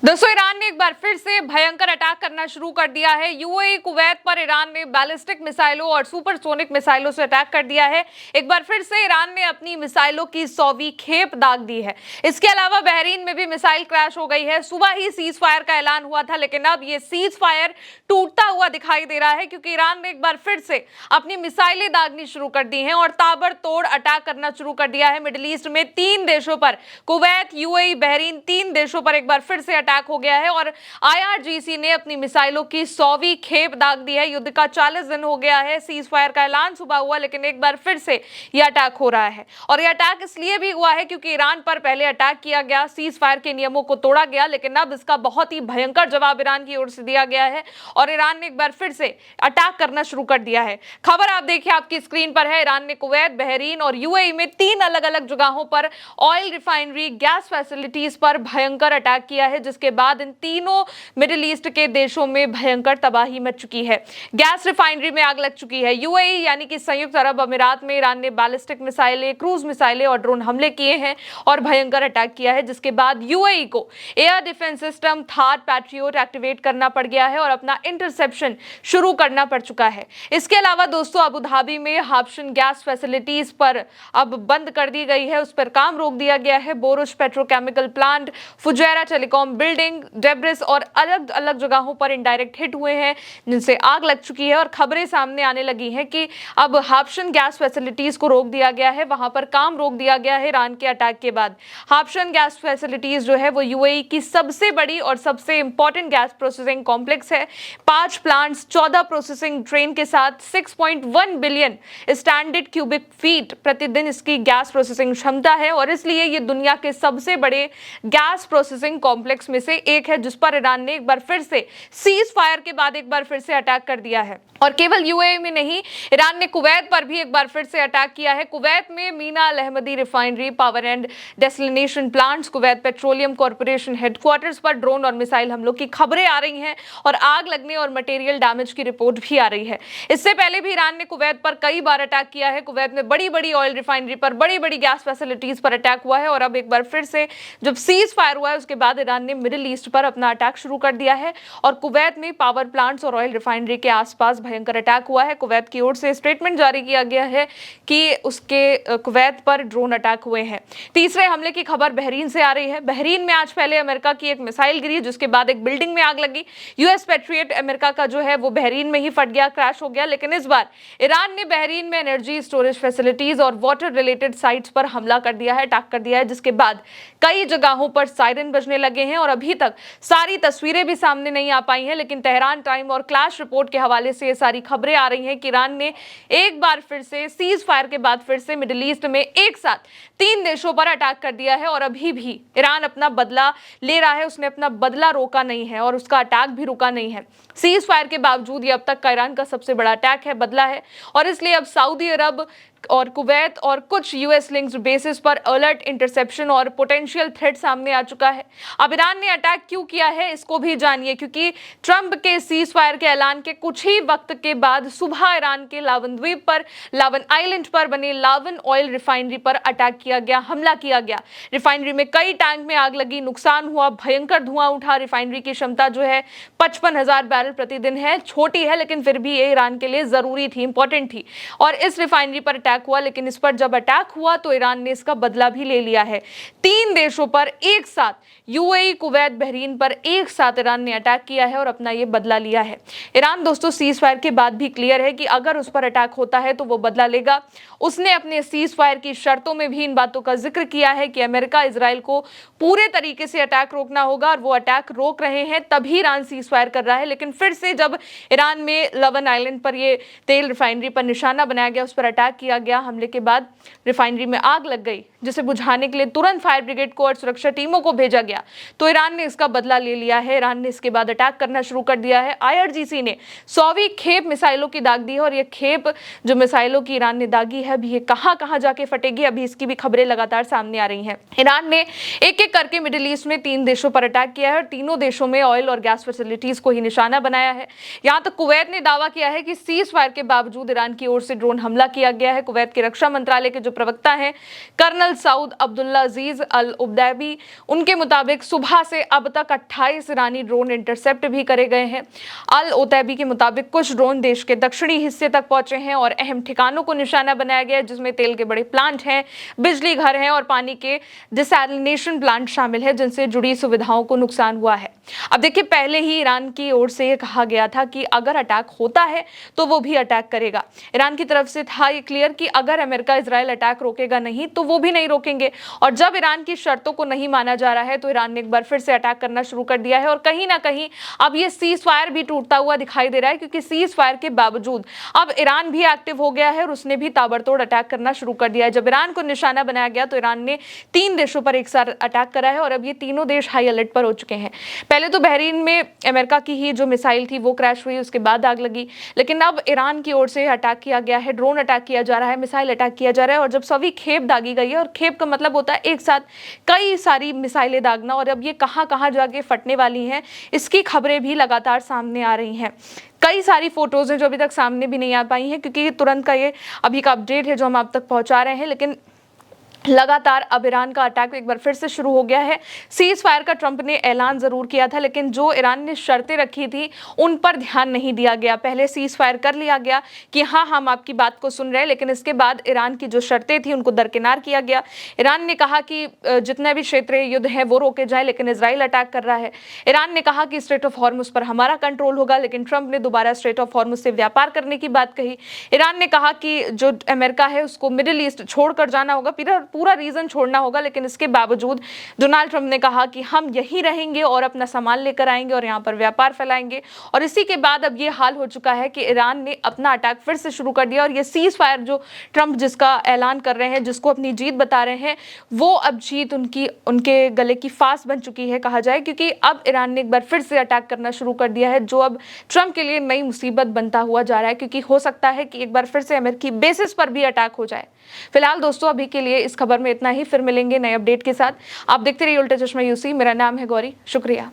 दोस्तों ईरान ने एक बार फिर से भयंकर अटैक करना शुरू कर दिया है। यूएई कुवैत पर ईरान ने बैलिस्टिक मिसाइलों और सुपरसोनिक मिसाइलों से अटैक कर दिया है। एक बार फिर से ईरान ने अपनी मिसाइलों की 100वीं खेप दाग दी है। इसके अलावा बहरीन में भी मिसाइल क्रैश हो गई है। सुबह ही सीज फायर का ऐलान हुआ था, लेकिन अब ये सीज फायर टूटता हुआ दिखाई दे रहा है, क्योंकि ईरान ने एक बार फिर से अपनी मिसाइलें दागनी शुरू कर दी हैं और ताबड़तोड़ अटैक करना शुरू कर दिया है। मिडिल ईस्ट में 3 देशों पर, कुवैत, यूएई, बहरीन, 3 देशों पर एक बार फिर से अटैक हो गया है और आईआरजीसी ने अपनी मिसाइलों की 100वीं खेप दाग दी है। युद्ध का 40 दिन हो गया है। सीज फायर का ऐलान सुबह हुआ, लेकिन एक बार फिर से यह अटैक हो रहा है और यह अटैक इसलिए भी हुआ है क्योंकि ईरान पर पहले अटैक किया गया, सीज फायर के नियमों को तोड़ा गया, लेकिन अब इसका बहुत ही भयंकर जवाब ईरान की ओर से दिया गया है और ईरान ने एक बार फिर से अटैक करना शुरू कर दिया है। खबर आप देखिए, आपकी स्क्रीन पर है। ईरान ने कुवैत, बहरीन और यूएई में 3 अलग अलग जगहों पर ऑयल रिफाइनरी, गैस फैसिलिटीज पर भयंकर अटैक किया है, जिसके बाद इन तीनों मिडिल ईस्ट के देशों में भयंकर तबाही मच चुकी है। गैस रिफाइनरी में आग लग चुकी है। यूएई यानी कि संयुक्त अरब अमीरात में ईरान ने बैलिस्टिक मिसाइलें, क्रूज मिसाइलें और ड्रोन हमले किए हैं और भयंकर अटैक किया है, जिसके बाद यूएई को air defence system Thar patriot activate करना पड़ गया है और अपना इंटरसेप्शन शुरू करना पड़ चुका है। इसके अलावा दोस्तों, अबू धाबी में हाफशन गैस फैसिलिटीज पर अब बंद कर दी गई है, उस पर काम रोक दिया गया है। Borouge petrochemical plant, Fujairah telecom building, debris और अलग अलग जगहों पर इनडायरेक्ट हिट हुए हैं, जिनसे आग लग चुकी है और खबरें सामने आने लगी हैं कि अब हाफशन गैस फैसिलिटीज को रोक दिया गया है, वहां पर काम रोक दिया गया है ईरान के अटैक के बाद। हाफशन गैस फैसिलिटीज जो है वो यूएई की सबसे बड़ी और सबसे इंपॉर्टेंट गैस प्रोसेसिंग कॉम्प्लेक्स है। 5 प्लांट्स, 14 प्रोसेसिंग ट्रेन के साथ 6.1 बिलियन स्टैंडर्ड क्यूबिक फीट प्रतिदिन इसकी गैस प्रोसेसिंग क्षमता है और इसलिए ये दुनिया के सबसे बड़े गैस प्रोसेसिंग कॉम्प्लेक्स में से एक है, जिस पर ईरान ने एक बार फिर से सीज फायर के बाद एक बार फिर से अटैक कर दिया है। और केवल यूएई में नहीं, ईरान ने कुवैत पर भी एक बार फिर से अटैक किया है। कुवैत में Mina al Ahmadi refinery, power and desalination plants, Kuwait petroleum corporation headquarters पर ड्रोन और मिसाइल हमलों की खबरें आ रही हैं और आग लगने और मटेरियल डैमेज की रिपोर्ट भी आ रही है। इससे पहले भी ईरान ने कुवैत पर कई बार अटैक किया है। कुवैत में बड़ी बड़ी ऑयल रिफाइनरी पर, बड़ी बड़ी गैस फैसिलिटीज पर अटैक हुआ है और अब एक बार फिर से जब सीज फायर हुआ है उसके बाद ईरान ने मिडिल ईस्ट पर अपना अटैक शुरू कर दिया है और कुवैत में पावर प्लांट्स और ऑयल रिफाइनरी के आसपास भयंकर अटैक हुआ है। कुवैत की ओर से स्टेटमेंट जारी किया गया है कि उसके कुवैत पर ड्रोन अटैक हुए हैं। तीसरे हमले की खबर बहरीन से आ रही है। बहरीन में आज पहले अमेरिका की एक मिसाइल गिरी, जिसके बाद एक बिल्डिंग में आग लगी। यूएस पैट्रियट अमेरिका का जो है वो बहरीन में ही फट गया, क्रैश हो गया, लेकिन इस बार ईरान ने बहरीन में एनर्जी स्टोरेज फैसिलिटीज और वाटर रिलेटेड साइट्स पर हमला कर दिया है, अटैक कर दिया है, जिसके बाद कई जगहों पर सायरन बजने लगे हैं और अभी तक सारी तस्वीरें भी सामने नहीं आ पाई हैं, लेकिन तेहरान टाइम और क्लैश रिपोर्ट के हवाले से ये सारी खबरें आ रही हैं कि ईरान ने एक बार फिर से सीज फायर के बाद फिर से मिडिल ईस्ट में एक साथ 3 देशों पर अटैक कर दिया है और अभी भी ईरान अपना बदला ले रहा है। उसने अपना बदला रोका नहीं है और उसका अटैक भी रुका नहीं है। सीज फायर के बावजूद ये अब तक का ईरान का सबसे बड़ा अटैक है, बदला है, और इसलिए अब सऊदी अरब और कुवैत और कुछ यूएस लिंक्ड बेसिस पर अलर्ट, इंटरसेप्शन और पोटेंशियल थ्रेट सामने आ चुका है। अब ईरान ने अटैक क्यों किया है इसको भी जानिए, क्योंकि ट्रंप के सीज फायर के ऐलान के कुछ ही वक्त के बाद सुबह ईरान के लावन द्वीप पर, लावन आइलैंड पर बने लावन ऑयल रिफाइनरी पर अटैक किया गया, हमला किया गया। रिफाइनरी में कई टैंक में आग लगी, नुकसान हुआ, भयंकर धुआं उठा। रिफाइनरी की क्षमता जो है 55,000 बैरल प्रतिदिन है, छोटी है लेकिन फिर भी ये ईरान के लिए जरूरी थी, इंपॉर्टेंट थी और इस रिफाइनरी पर अटैक हुआ। लेकिन इस पर जब अटैक हुआ तो ईरान ने इसका बदला भी ले लिया है। 3 देशों पर एक साथ, यूएई, कुवैत, बहरीन पर एक साथ ईरान ने अटैक किया है और अपना ये बदला लिया है। ईरान दोस्तों सीज फायर के बाद भी क्लियर है कि अगर उस पर अटैक होता है तो वो बदला लेगा। उसने अपने सीज फायर की शर्तों में भी इन बातों का जिक्र किया है कि अमेरिका, इजराइल को पूरे तरीके से अटैक रोकना होगा और वो अटैक रोक रहे हैं, तभी ईरान सीज फायर कर रहा है। लेकिन फिर से जब ईरान में लवन आइलैंड पर ये तेल रिफाइनरी पर निशाना बनाया गया, उस पर अटैक किया गया, हमले के बाद रिफाइनरी में आग लग गई, जिसे बुझाने के लिए तुरंत फायर ब्रिगेड को और सुरक्षा टीमों को भेजा गया, तो ईरान ने इसका बदला ले लिया है। ईरान ने इसके बाद अटैक करना शुरू कर दिया है। आईआरजीसी ने 100वीं खेप मिसाइलों की दाग दी है और ये खेप जो मिसाइलों की ईरान ने दागी है, अभी ये कहां कहां जाके फटेगी, अभी इसकी भी खबरें लगातार सामने आ रही हैं। ईरान ने एक एक करके मिडिल ईस्ट में 3 देशों पर अटैक किया है और तीनों देशों में ऑयल और गैस फैसिलिटीज को ही निशाना बनाया है। यहां तक कुवैत ने दावा किया है कि सीज फायर के बावजूद ईरान की ओर से ड्रोन हमला किया गया है। कुवैत के रक्षा मंत्रालय के जो प्रवक्ता हैं कर्नल सऊद अब्दुल्ला अजीज अल उबैदी, उनके मुताबिक सुबह से अब तक 28 ईरानी ड्रोन इंटरसेप्ट भी करे गए हैं। अल उबैदी के मुताबिक कुछ ड्रोन देश के दक्षिणी हिस्से तक पहुंचे हैं और अहम ठिकानों को निशाना बनाया गया है, जिसमें तेल के बड़े प्लांट हैं, बिजली घर हैं और पानी के डिसैलिनेशन प्लांट शामिल है, जिनसे जुड़ी सुविधाओं को नुकसान हुआ है। अब देखिए, पहले ही ईरान की ओर से यह कहा गया था कि अगर अटैक होता है तो वो भी अटैक करेगा। ईरान की तरफ से था ये क्लियर कि अगर अमेरिका इजराइल अटैक रोकेगा नहीं तो वो भी नहीं रोकेंगे। और जब ईरान की शर्तों को नहीं माना जा रहा है तो ईरान ने एक बार फिर से अटैक करना शुरू कर दिया है और कहीं ना कहीं अब ये सीज फायर भी टूटता हुआ दिखाई दे रहा है, क्योंकि सीज फायर के बावजूद अब ईरान भी एक्टिव हो गया है और उसने भी ताबड़तोड़ अटैक करना शुरू कर दिया है। जब ईरान को निशाना बनाया गया तो ईरान ने 3 देशों पर एक साथ अटैक करा है और अब ये तीनों देश हाई अलर्ट पर हो चुके हैं। पहले तो बहरीन में अमेरिका की ही जो मिसाइल थी वो क्रैश हुई, उसके बाद आग लगी, लेकिन अब ईरान की ओर से अटैक किया गया है, ड्रोन अटैक किया जा रहा है, मिसाइल अटैक किया जा रहा है। और जब सभी खेप दागी गई है, और खेप का मतलब होता है एक साथ कई सारी मिसाइलें दागना, और अब ये कहां कहां जाके फटने वाली हैं इसकी खबरें भी लगातार सामने आ रही हैं। कई सारी फोटोज हैं जो अभी तक सामने भी नहीं आ पाई हैं, क्योंकि तुरंत का ये अभी का अपडेट है जो हम आप तक पहुंचा रहे हैं। लेकिन लगातार अब ईरान का अटैक एक बार फिर से शुरू हो गया है। सीज फायर का ट्रंप ने ऐलान जरूर किया था, लेकिन जो ईरान ने शर्तें रखी थी उन पर ध्यान नहीं दिया गया। पहले सीज फायर कर लिया गया कि हाँ, हम आपकी बात को सुन रहे हैं, लेकिन इसके बाद ईरान की जो शर्तें थी उनको दरकिनार किया गया। ईरान ने कहा कि जितने भी क्षेत्रीय युद्ध है वो रोके जाए, लेकिन इजराइल अटैक कर रहा है। ईरान ने कहा कि स्ट्रेट ऑफ हॉर्मुज पर हमारा कंट्रोल होगा, लेकिन ट्रंप ने दोबारा स्ट्रेट ऑफ हॉर्मुज से व्यापार करने की बात कही। ईरान ने कहा कि जो अमेरिका है उसको मिडिल ईस्ट छोड़कर जाना होगा, पूरा रीजन छोड़ना होगा, लेकिन इसके बावजूद डोनाल्ड ट्रंप ने कहा कि हम यहीं रहेंगे और अपना सामान लेकर आएंगे और यहां पर व्यापार फैलाएंगे। और इसी के बाद अब ये हाल हो चुका है कि ईरान ने अपना अटैक फिर से शुरू कर दिया और ये सीज फायर जो ट्रंप जिसका ऐलान कर रहे हैं, जिसको अपनी जीत बता रहे हैं, वो अब जीत उनके गले की फांस बन चुकी है कहा जाए, क्योंकि अब ईरान ने एक बार फिर से अटैक करना शुरू कर दिया है, जो अब ट्रंप के लिए नई मुसीबत बनता हुआ जा रहा है, क्योंकि हो सकता है कि एक बार फिर से अमेरिकी बेसिस पर भी अटैक हो जाए। फिलहाल दोस्तों, अभी के लिए इस खबर में इतना ही। फिर मिलेंगे नए अपडेट के साथ। आप देखते रहिए उल्टा चश्मा यूसी। मेरा नाम है गौरी। शुक्रिया।